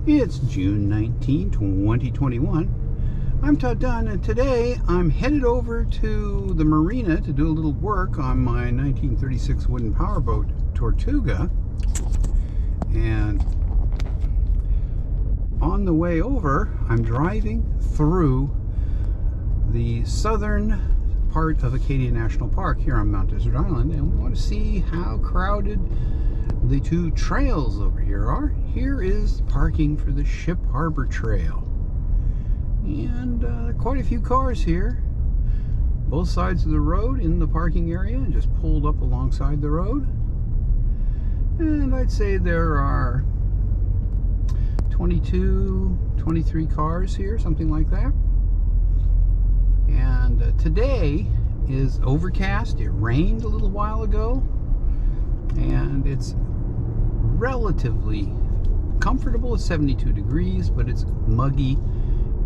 It's June 19, 2021. I'm Todd Dunn, and today I'm headed over to the marina to do a little work on my 1936 wooden powerboat, Tortuga. And on the way over, I'm driving through the southern part of Acadia National Park here on Mount Desert Island, and we want to see how crowded the two trails over here are. Here is parking for the Ship Harbor Trail, and quite a few cars here, both sides of the road in the parking area, just pulled up alongside the road. And I'd say there are 22, 23 cars here, something like that. And today is overcast. It rained a little while ago, and it's relatively comfortable at 72 degrees, but it's muggy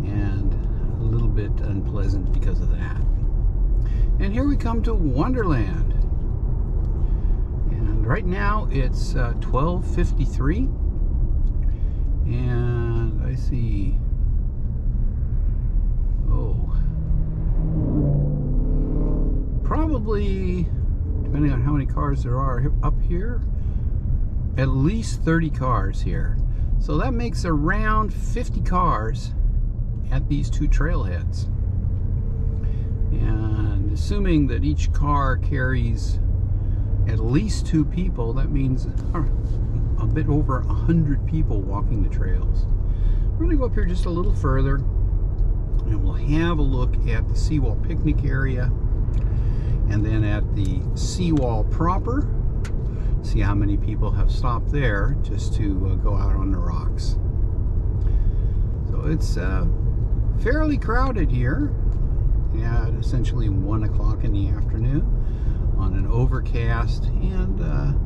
and a little bit unpleasant because of that. And here we come to Wonderland. And right now it's 12:53, and I see, probably, depending on how many cars there are up here, at least 30 cars here. So that makes around 50 cars at these two trailheads. And assuming that each car carries at least 2 people, that means a bit over 100 people walking the trails. We're gonna go up here just a little further, and we'll have a look at the Seawall picnic area, and then at the Seawall proper, see how many people have stopped there just to go out on the rocks. So it's fairly crowded here at essentially 1 o'clock in the afternoon on an overcast and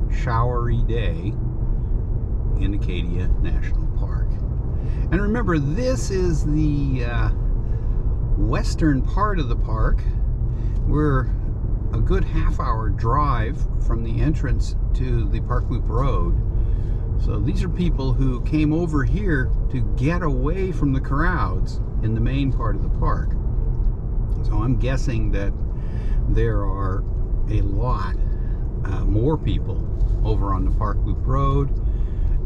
showery day in Acadia National Park. And remember, this is the western part of the park. We're a good half-hour drive from the entrance to the Park Loop Road. So these are people who came over here to get away from the crowds in the main part of the park. So I'm guessing that there are a lot more people over on the Park Loop Road,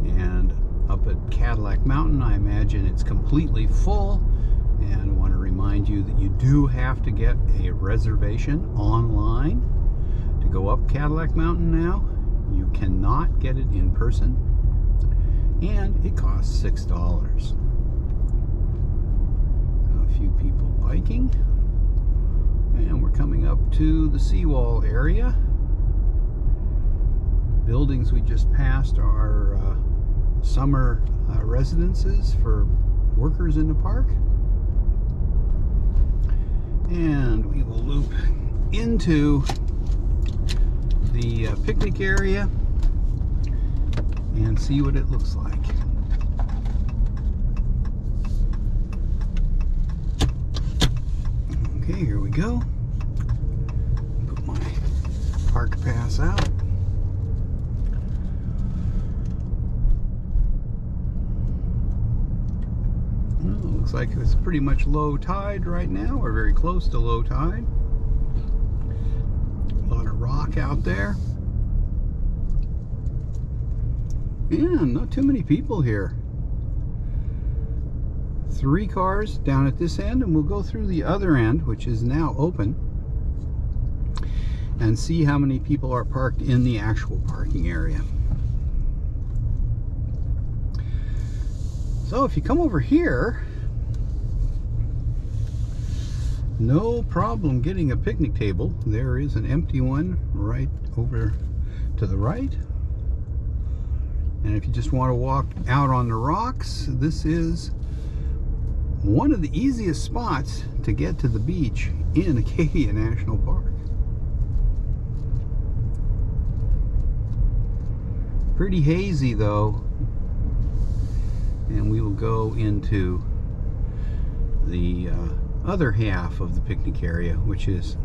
and up at Cadillac Mountain I imagine it's completely full. And I want to remind you that you do have to get a reservation online to go up Cadillac Mountain now. You cannot get it in person, and it costs $6. A few people biking, and we're coming up to the Seawall area. Buildings we just passed are summer residences for workers in the park. And we will loop into the picnic area and see what it looks like. Okay, here we go. Put my park pass out. Looks like it's pretty much low tide right now, or very close to low tide. A lot of rock out there. And not too many people here. 3 cars down at this end, and we'll go through the other end, which is now open, and see how many people are parked in the actual parking area. So if you come over here, no problem getting a picnic table. There is an empty one right over to the right. And if you just want to walk out on the rocks, this is one of the easiest spots to get to the beach in Acadia National Park. Pretty hazy though, and we will go into the other half of the picnic area, which is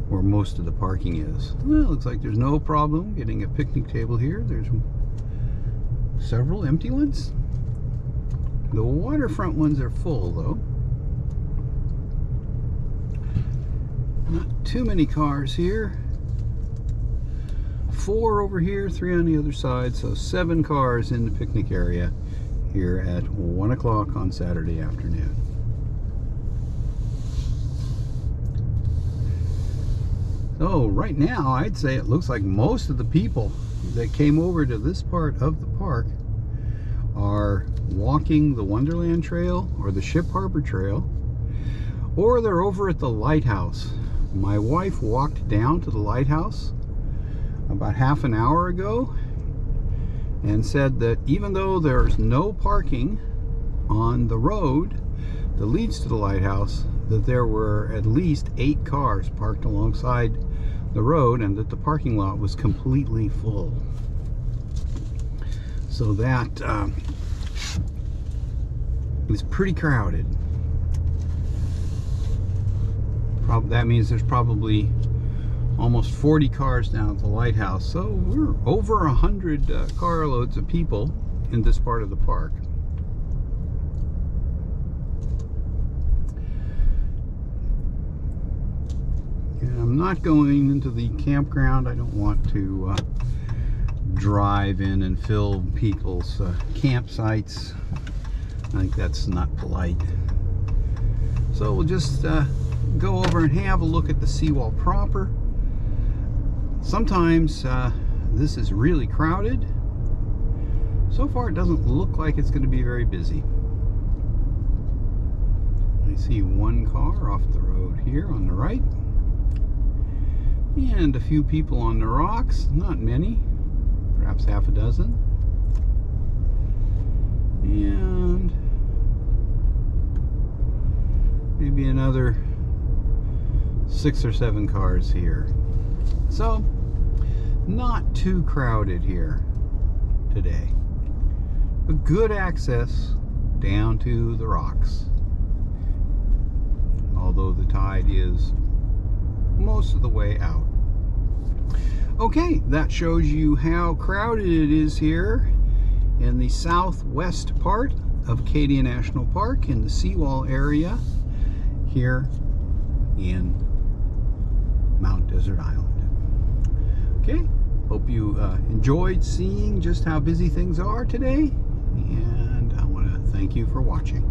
where most of the parking is. Well, it looks like there's no problem getting a picnic table here. There's several empty ones. The waterfront ones are full though. Not too many cars here. 4 over here, 3 on the other side, so 7 cars in the picnic area here at 1 o'clock on Saturday afternoon. So right now, I'd say it looks like most of the people that came over to this part of the park are walking the Wonderland Trail or the Ship Harbor Trail, or they're over at the lighthouse. My wife walked down to the lighthouse about half an hour ago and said that even though there's no parking on the road that leads to the lighthouse, that there were at least 8 cars parked alongside the road and that the parking lot was completely full. So that was pretty crowded. That means there's probably almost 40 cars down at the lighthouse. So we're over 100 carloads of people in this part of the park. And I'm not going into the campground. I don't want to drive in and fill people's campsites. I think that's not polite. So we'll just go over and have a look at the seawall proper. Sometimes this is really crowded. So far it doesn't look like it's going to be very busy. I see 1 car off the road here on the right. And a few people on the rocks, not many, perhaps half a dozen. And maybe another 6 or 7 cars here. So, not too crowded here today. But good access down to the rocks. Although the tide is most of the way out. Okay, that shows you how crowded it is here in the southwest part of Acadia National Park in the Seawall area here in Mount Desert Island. Okay, hope you enjoyed seeing just how busy things are today, and I want to thank you for watching.